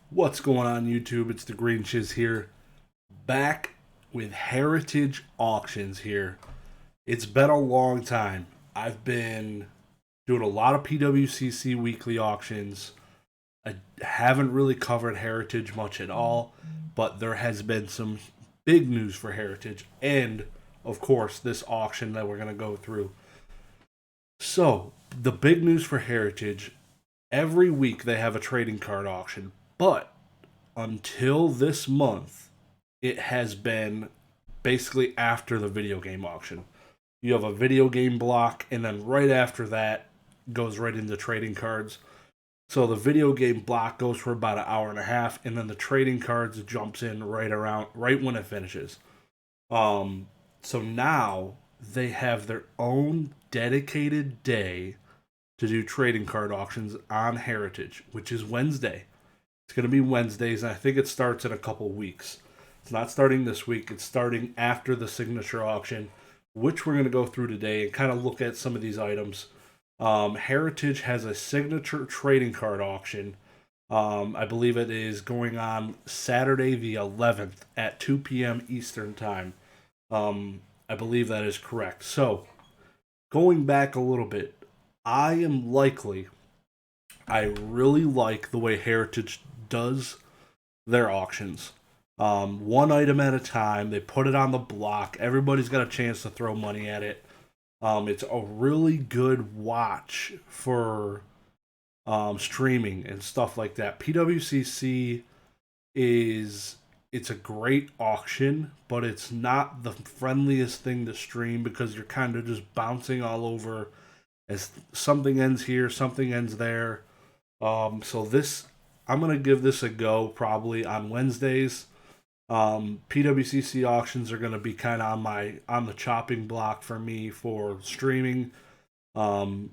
What's going on YouTube? It's the Green Chiz here, back with Heritage Auctions here. It's been a long time. I've been doing a lot of PWCC weekly auctions. I haven't really covered Heritage much at all, but there has been some big news for Heritage and, of course, this auction that we're going to go through. So, the big news for Heritage, every week they have a trading card auction, but until this month, it has been basically after the video game auction. You have a video game block, and then right after that goes right into trading cards. So the video game block goes for about an hour and a half, and then the trading cards jumps in right when it finishes. So now they have their own dedicated day to do trading card auctions on Heritage, which is Wednesday. It's going to be Wednesdays, and I think it starts in a couple weeks. It's not starting this week. It's starting after the signature auction, which we're going to go through today and kind of look at some of these items. Heritage has a signature trading card auction. I believe it is going on Saturday the 11th at 2 p.m. Eastern Time. I believe that is correct. So, going back a little bit, I really like the way Heritage does their auctions. One item at a time. They put it on the block. Everybody's got a chance to throw money at it. It's a really good watch for streaming and stuff like that. PWCC it's a great auction, but it's not the friendliest thing to stream because you're kind of just bouncing all over as something ends here, something ends there. So this, I'm gonna give this a go probably on Wednesdays. PWCC auctions are gonna be kind of on the chopping block for me for streaming. Um,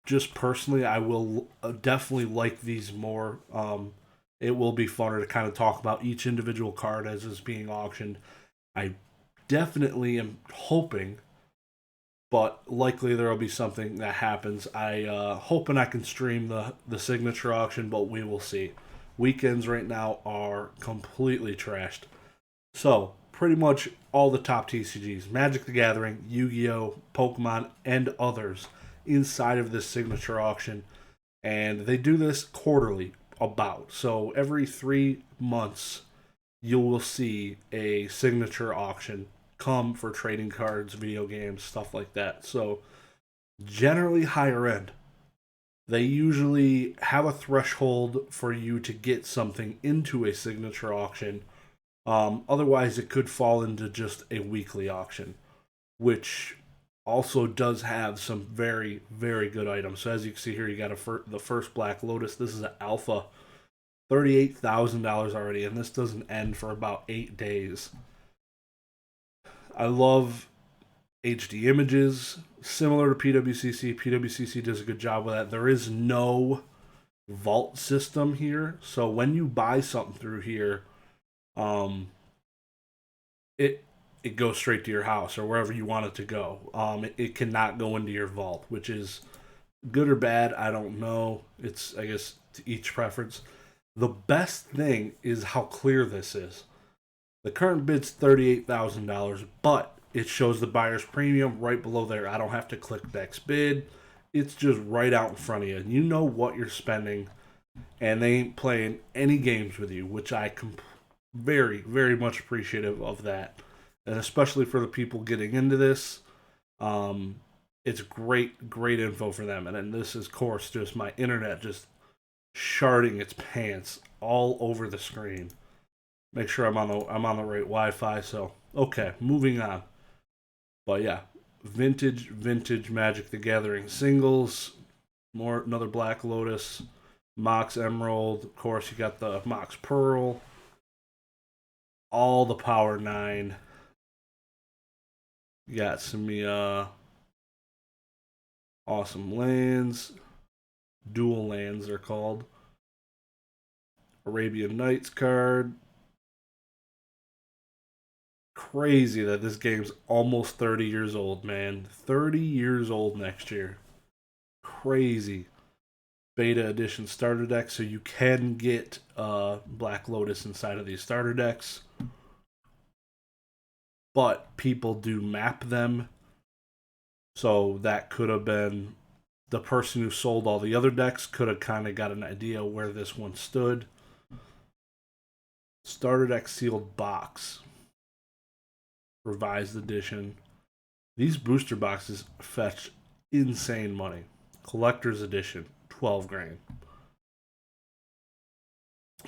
just personally, I will definitely like these more. It will be funner to kind of talk about each individual card as it's being auctioned. I definitely am hoping, but likely there will be something that happens. I hoping I can stream the signature auction, but we will see. Weekends right now are completely trashed. So pretty much all the top TCGs, Magic the Gathering, Yu-Gi-Oh, Pokemon, and others inside of this signature auction, and they do this quarterly. So every 3 months you will see a signature auction come for trading cards, video games, stuff like that. So generally higher end. They usually have a threshold for you to get something into a signature auction. Otherwise, it could fall into just a weekly auction, which also does have some very, very good items. So as you can see here, you got the first Black Lotus. This is an alpha, $38,000 already, and this doesn't end for about 8 days. I love HD images, similar to PWCC. PWCC does a good job with that. There is no vault system here, so when you buy something through here, um, it goes straight to your house or wherever you want it to go. It cannot go into your vault, which is good or bad. I don't know. It's, I guess, to each preference. The best thing is how clear this is. The current bid's $38,000, but it shows the buyer's premium right below there. I don't have to click next bid. It's just right out in front of you. You know what you're spending, and they ain't playing any games with you, which very, very much appreciative of that. And especially for the people getting into this, it's great, great info for them. And then this is, of course, just my internet just sharding its pants all over the screen. Make sure I'm on the right Wi-Fi. So okay, moving on. But yeah, vintage Magic the Gathering singles. Another Black Lotus, Mox Emerald. Of course, you got the Mox Pearl. All the Power 9. You got some awesome lands. Dual lands they're called. Arabian Nights card. crazy that this game's almost 30 years old, man. 30 years old next year. Crazy. Beta edition starter deck, so you can get Black Lotus inside of these starter decks. But people do map them. So that could have been the person who sold all the other decks could have kind of got an idea where this one stood. Starter deck sealed box. Revised edition. These booster boxes fetch insane money. Collector's edition, 12 grand.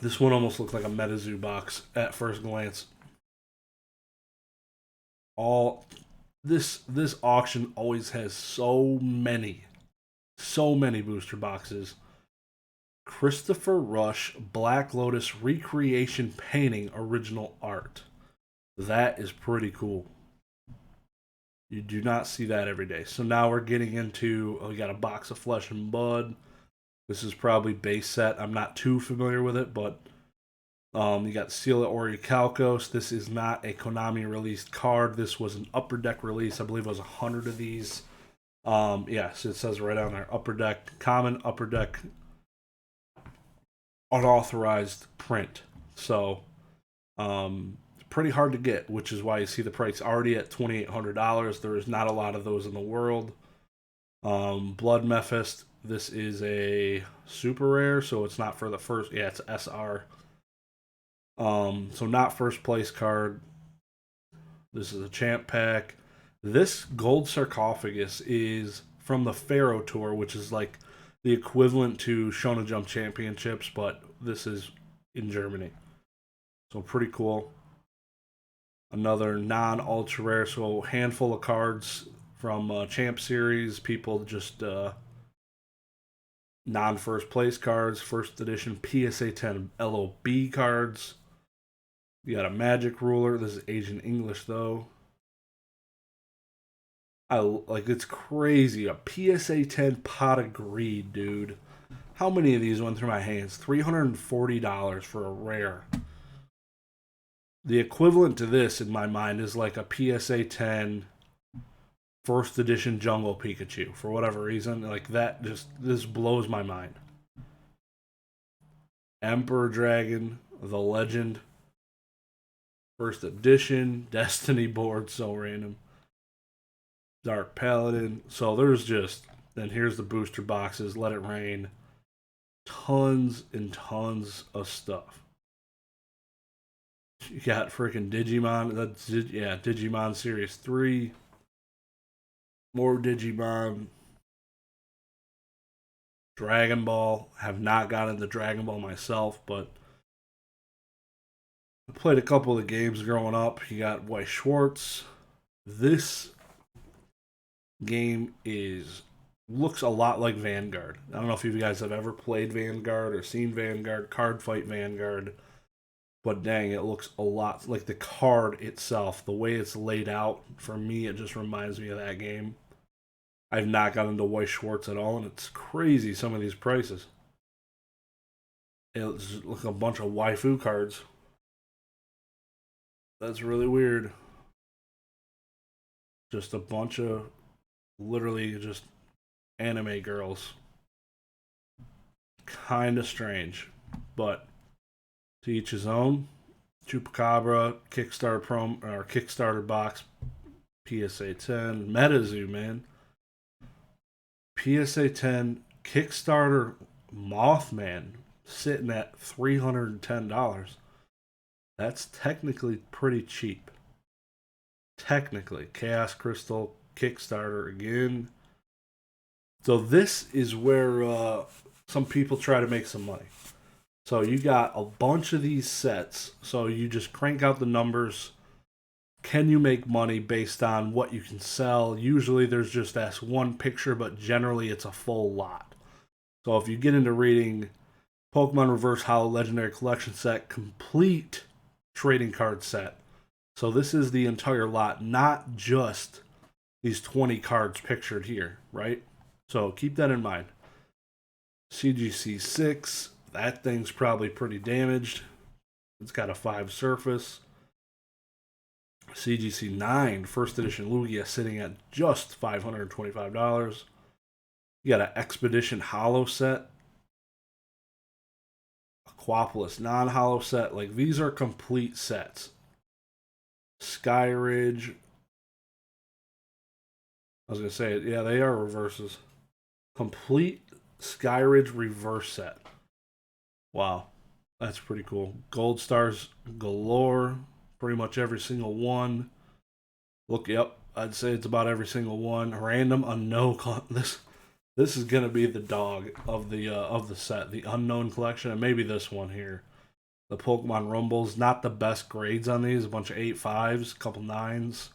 This one almost looked like a MetaZoo box at first glance. All this auction always has so many booster boxes. Christopher Rush Black Lotus recreation painting original art. That is pretty cool. You do not see that every day. So now we're getting into we got a box of Flesh and Blood. This is probably base set. I'm not too familiar with it, but you got Seal Orichalcos. This is not a Konami released card. This was an Upper Deck release. I believe it was 100 of these. Yes, it says right on there. Upper Deck, common Upper Deck, unauthorized print. So, pretty hard to get, which is why you see the price already at $2,800. There is not a lot of those in the world. Blood Mephist. This is a super rare, so it's not for the first. Yeah, it's SR. So not first place card. This is a champ pack. This gold sarcophagus is from the Pharaoh Tour, which is like the equivalent to Shonen Jump Championships, but this is in Germany. So pretty cool. Another non-ultra rare, so handful of cards from Champ Series. People just non-first place cards. First edition PSA 10 LOB cards. You got a Magic Ruler. This is Asian English though. It's crazy. A PSA 10 Pot of Greed, dude. How many of these went through my hands? $340 for a rare. The equivalent to this in my mind is like a PSA 10 first edition Jungle Pikachu for whatever reason. Like that this blows my mind. Emperor Dragon, the Legend, first edition, Destiny board, so random. Dark Paladin. So there's just then here's the booster boxes, Let It Rain. Tons and tons of stuff. You got freaking Digimon. Digimon Series 3. More Digimon. Dragon Ball. Have not gotten into Dragon Ball myself, but I played a couple of the games growing up. You got Weiss Schwarz. This game looks a lot like Vanguard. I don't know if you guys have ever played Vanguard or seen Vanguard, Card Fight Vanguard. But dang, it looks a lot like the card itself. The way it's laid out, for me, it just reminds me of that game. I've not gotten into Weiss Schwarz at all, and it's crazy some of these prices. It's like a bunch of waifu cards. That's really weird. Just a bunch of literally just anime girls. Kind of strange, but to each his own. Chupacabra, Kickstarter box, PSA 10, MetaZoo, man. PSA 10 Kickstarter Mothman sitting at $310. That's technically pretty cheap. Technically. Chaos Crystal Kickstarter again. So this is where some people try to make some money. So you got a bunch of these sets. So you just crank out the numbers. Can you make money based on what you can sell? Usually there's just that one picture, but generally it's a full lot. So if you get into reading Pokemon Reverse Howell Legendary Collection Set, complete trading card set. So this is the entire lot, not just these 20 cards pictured here, right? So keep that in mind. CGC 6, that thing's probably pretty damaged. It's got a 5 surface. CGC 9 first edition Lugia sitting at just $525. You got an Expedition Hollow set, Aquapolis non-hollow set. Like, these are complete sets. Skyridge. I was going to say it. Yeah, they are reverses. Complete Skyridge reverse set. Wow. That's pretty cool. Gold stars galore. Pretty much every single one. Look, yep. I'd say it's about every single one. Random unknown. This is gonna be the dog of the set, the unknown collection, and maybe this one here. The Pokemon Rumbles, not the best grades on these. A bunch of 8.5s, a couple 9s.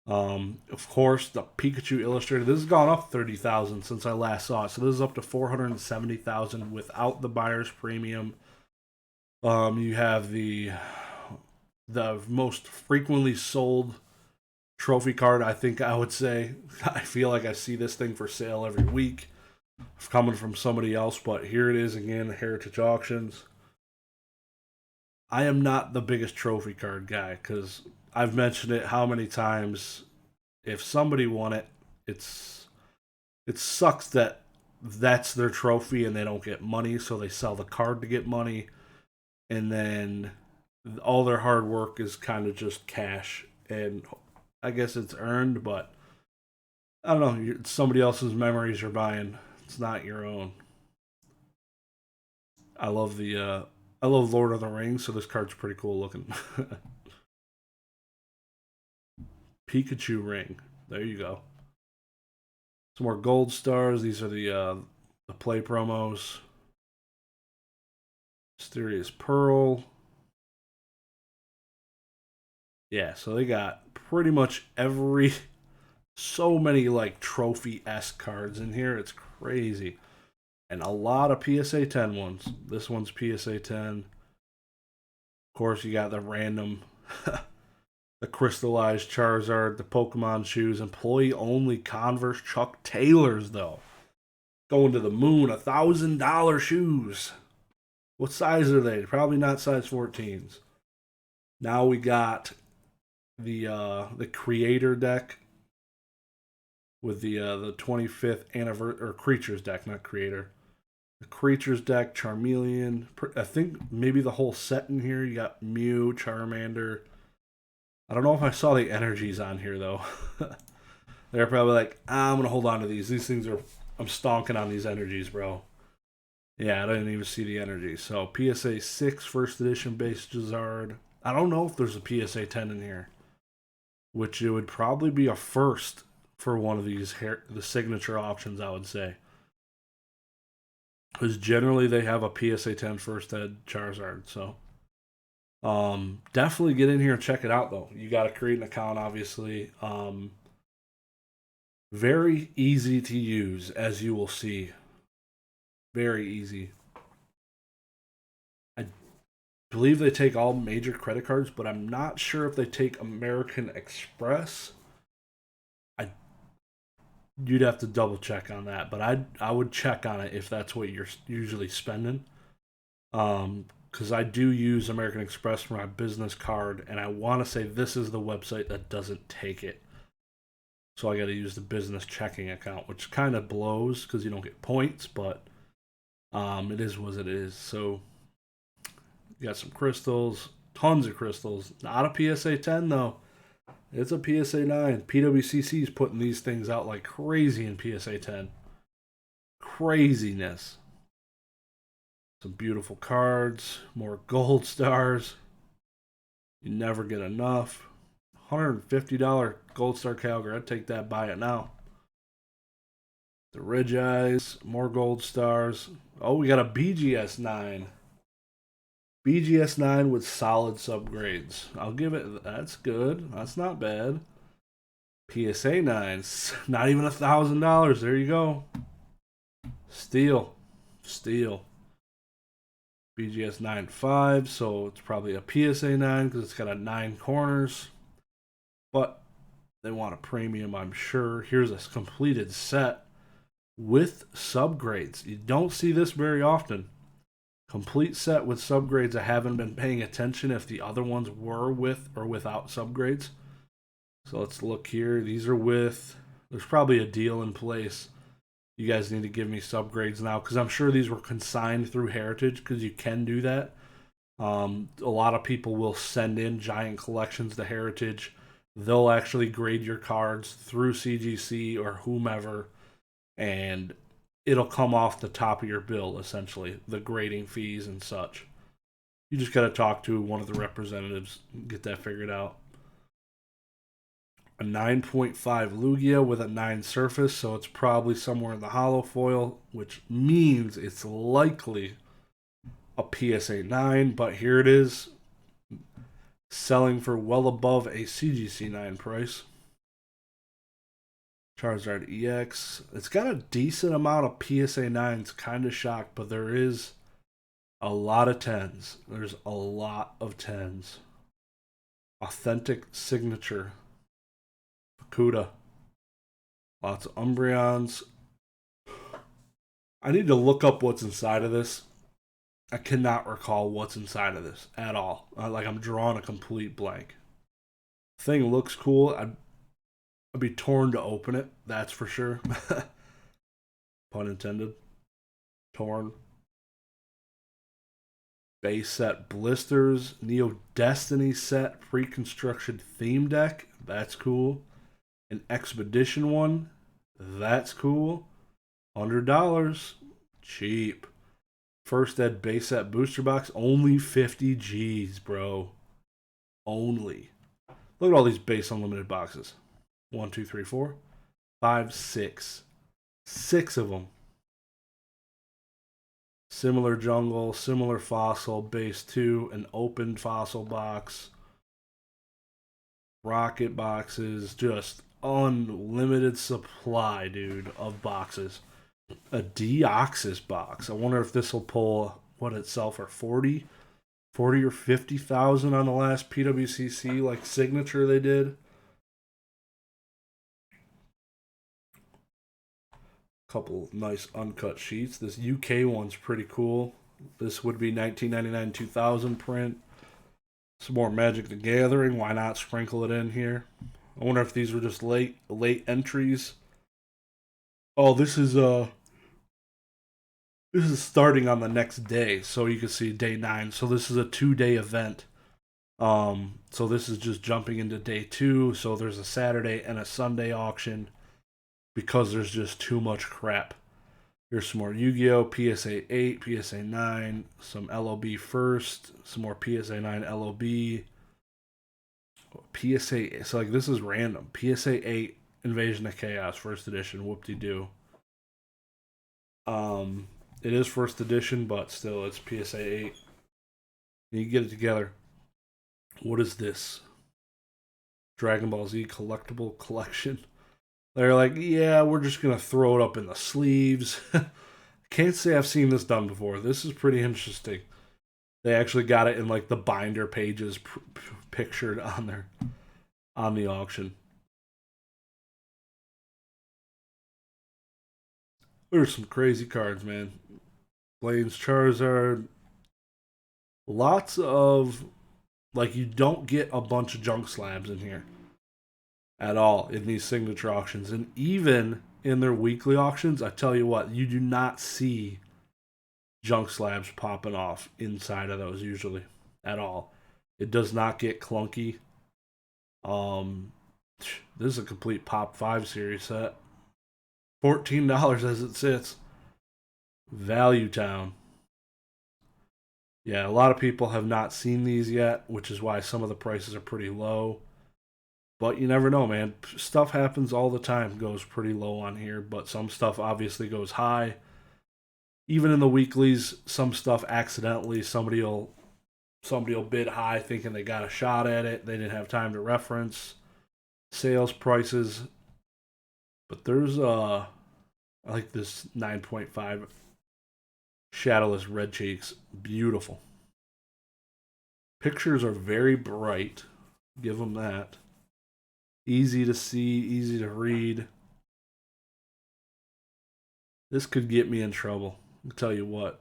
Of course, the Pikachu Illustrator. This has gone up 30,000 since I last saw it. So this is up to 470,000 without the buyer's premium. You have the most frequently sold trophy card, I think I would say. I feel like I see this thing for sale every week, coming from somebody else, but here it is again, Heritage Auctions. I am not the biggest trophy card guy because I've mentioned it how many times. If somebody won it, it sucks that that's their trophy and they don't get money, so they sell the card to get money, and then all their hard work is kind of just cash. And I guess it's earned, but I don't know. It's somebody else's memories you're buying. It's not your own. I love Lord of the Rings, so this card's pretty cool looking. Pikachu ring. There you go. Some more gold stars. These are the play promos. Mysterious Pearl. Yeah, so they got pretty much so many like trophy-esque cards in here. It's crazy. And a lot of PSA 10 ones. This one's PSA 10. Of course, you got the random, the crystallized Charizard, the Pokemon shoes, employee only Converse Chuck Taylors, though. Going to the moon, $1,000 shoes. What size are they? Probably not size 14s. Now we got the creator deck with the 25th anniversary, or creatures deck, not creator. The creatures deck, Charmeleon. I think maybe the whole set in here. You got Mew, Charmander. I don't know if I saw the energies on here though. They're probably like, I'm gonna hold on to these. These things are. I'm stonking on these energies, bro. Yeah, I didn't even see the energies. So PSA 6 first edition base Charizard. I don't know if there's a PSA 10 in here, which it would probably be a first for one of these the signature auctions, I would say. Because generally they have a PSA 10 first ed Charizard. So definitely get in here and check it out, though. You got to create an account, obviously. Very easy to use, as you will see. Very easy. I believe they take all major credit cards, but I'm not sure if they take American Express. You'd have to double check on that, but I would check on it if that's what you're usually spending. Because I do use American Express for my business card, and I want to say this is the website that doesn't take it. So I got to use the business checking account, which kind of blows because you don't get points, but it is what it is. So you got some crystals, tons of crystals. Not a PSA 10 though. It's a PSA 9. PWCC is putting these things out like crazy in PSA 10. Craziness. Some beautiful cards. More gold stars. You never get enough. $150 gold star Calgary. I'd take that, buy it now. The Ridge Eyes. More gold stars. Oh, we got a BGS 9. BGS 9 with solid subgrades. I'll give it. That's good. That's not bad. PSA 9. Not even $1,000. There you go. Steal. BGS 9.5. So it's probably a PSA 9 because it's got a 9 corners. But they want a premium, I'm sure. Here's a completed set with subgrades. You don't see this very often. Complete set with subgrades. I haven't been paying attention if the other ones were with or without subgrades. So let's look here. These are with. There's probably a deal in place. You guys need to give me subgrades now because I'm sure these were consigned through Heritage because you can do that. A lot of people will send in giant collections to Heritage. They'll actually grade your cards through CGC or whomever, and it'll come off the top of your bill, essentially, the grading fees and such. You just got to talk to one of the representatives and get that figured out. A 9.5 Lugia with a 9 surface, so it's probably somewhere in the hollow foil, which means it's likely a PSA 9, but here it is, selling for well above a CGC 9 price. Charizard EX. It's got a decent amount of PSA 9s, kind of shocked, but there is a lot of 10s. There's a lot of 10s. Authentic signature. Fukuda. Lots of Umbreons. I need to look up what's inside of this. I cannot recall what's inside of this at all. Like I'm drawing a complete blank. Thing looks cool. I'd be torn to open it. That's for sure. Pun intended. Torn. Base set blisters. Neo Destiny set pre-construction theme deck. That's cool. An expedition one. That's cool. $100. Cheap. First Ed base set booster box, only 50 G's, bro. Only. Look at all these base unlimited boxes. 1, 2, 3, 4, 5, 6. 6 of them. Similar jungle, similar fossil, base 2, an opened fossil box. Rocket boxes, just unlimited supply, dude, of boxes. A Deoxys box. I wonder if this will pull what itself for 40 or 50,000 on the last PWCC like signature they did. Couple nice uncut sheets. This UK one's pretty cool. This would be 1999 2000 print. Some more Magic the Gathering. Why not sprinkle it in here? I wonder if these were just late entries. Oh, this is starting on the next day, so you can see day 9. So this is a 2-day event. So this is just jumping into day 2. So there's a Saturday and a Sunday auction because there's just too much crap. Here's some more Yu-Gi-Oh! PSA 8, PSA 9, some LOB first, some more PSA 9 LOB. PSA, so like this is random. PSA 8 Invasion of Chaos first edition, whoop-de-doo. It is first edition, but still, it's PSA 8. You get it together. What is this? Dragon Ball Z Collectible Collection. They're like, yeah, we're just going to throw it up in the sleeves. Can't say I've seen this done before. This is pretty interesting. They actually got it in like the binder pages pictured on the auction. There's some crazy cards, man. Blaine's Charizard. Lots of, like, you don't get a bunch of junk slabs in here at all in these signature auctions. And even in their weekly auctions, I tell you what, you do not see junk slabs popping off inside of those usually at all. It does not get clunky. This is a complete Pop 5 series set. $14 as it sits. Value Town. Yeah, a lot of people have not seen these yet, which is why some of the prices are pretty low. But you never know, man. Stuff happens all the time, goes pretty low on here, but some stuff obviously goes high. Even in the weeklies, some stuff accidentally somebody will bid high thinking they got a shot at it. They didn't have time to reference sales prices. But there's I like this 9.5 Shadowless Red Cheeks. Beautiful. Pictures are very bright. Give them that. Easy to see, easy to read. This could get me in trouble. I'll tell you what.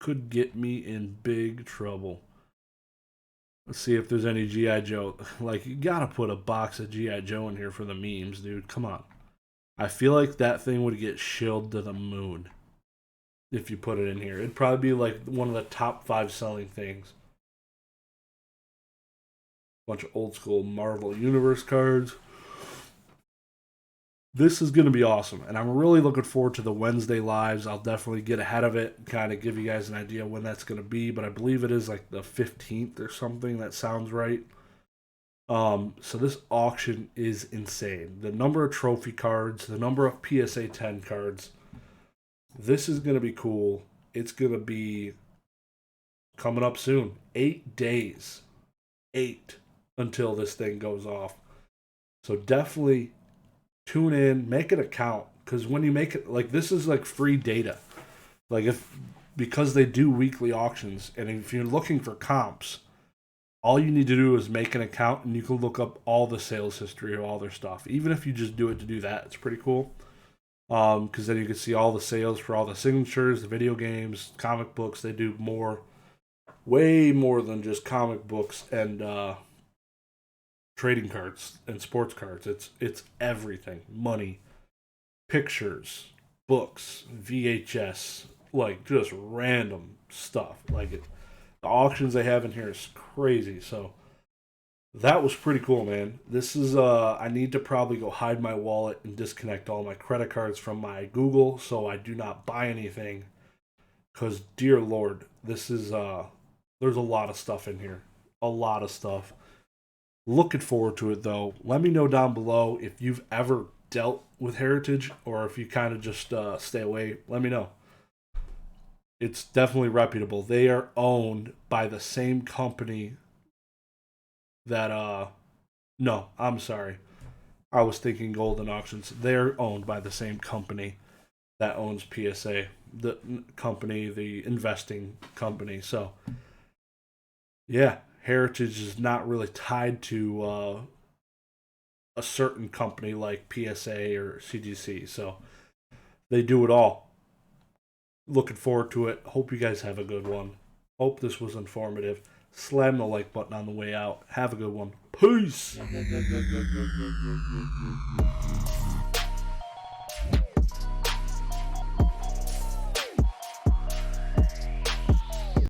could get me in big trouble. Let's see if there's any G.I. Joe. Like, you gotta put a box of G.I. Joe in here for the memes, dude. Come on. I feel like that thing would get shilled to the moon if you put it in here. It'd probably be like one of the top 5 selling things. Bunch of old school Marvel Universe cards. This is going to be awesome, and I'm really looking forward to the Wednesday lives. I'll definitely get ahead of it, kind of give you guys an idea when that's going to be, but I believe it is like the 15th or something. That sounds right. So this auction is insane. The number of trophy cards, the number of PSA 10 cards. This is going to be cool. It's going to be coming up soon. 8 days. 8 until this thing goes off. So definitely tune in, make it a count, because when you make it, like, this is like free data. Like, because they do weekly auctions, and if you're looking for comps, all you need to do is make an account and you can look up all the sales history of all their stuff. Even if you just do it to do that, it's pretty cool. Because then you can see all the sales for all the signatures, the video games, comic books. They do way more than just comic books and trading cards and sports cards. It's everything. Money, pictures, books, VHS, like just random stuff. Like the auctions they have in here is crazy. So that was pretty cool, man. This is I need to probably go hide my wallet and disconnect all my credit cards from my Google so I do not buy anything. Cause dear Lord, this is there's a lot of stuff in here. A lot of stuff. Looking forward to it though. Let me know down below if you've ever dealt with Heritage or if you kind of just stay away. Let me know. It's definitely reputable. They are owned by the same company that no, I'm sorry. I was thinking Golden Auctions. They're owned by the same company that owns PSA, the company, the investing company. So yeah, Heritage is not really tied to a certain company like PSA or CGC. So they do it all. Looking forward to it. Hope you guys have a good one. Hope this was informative. Slam the like button on the way out. Have a good one. Peace.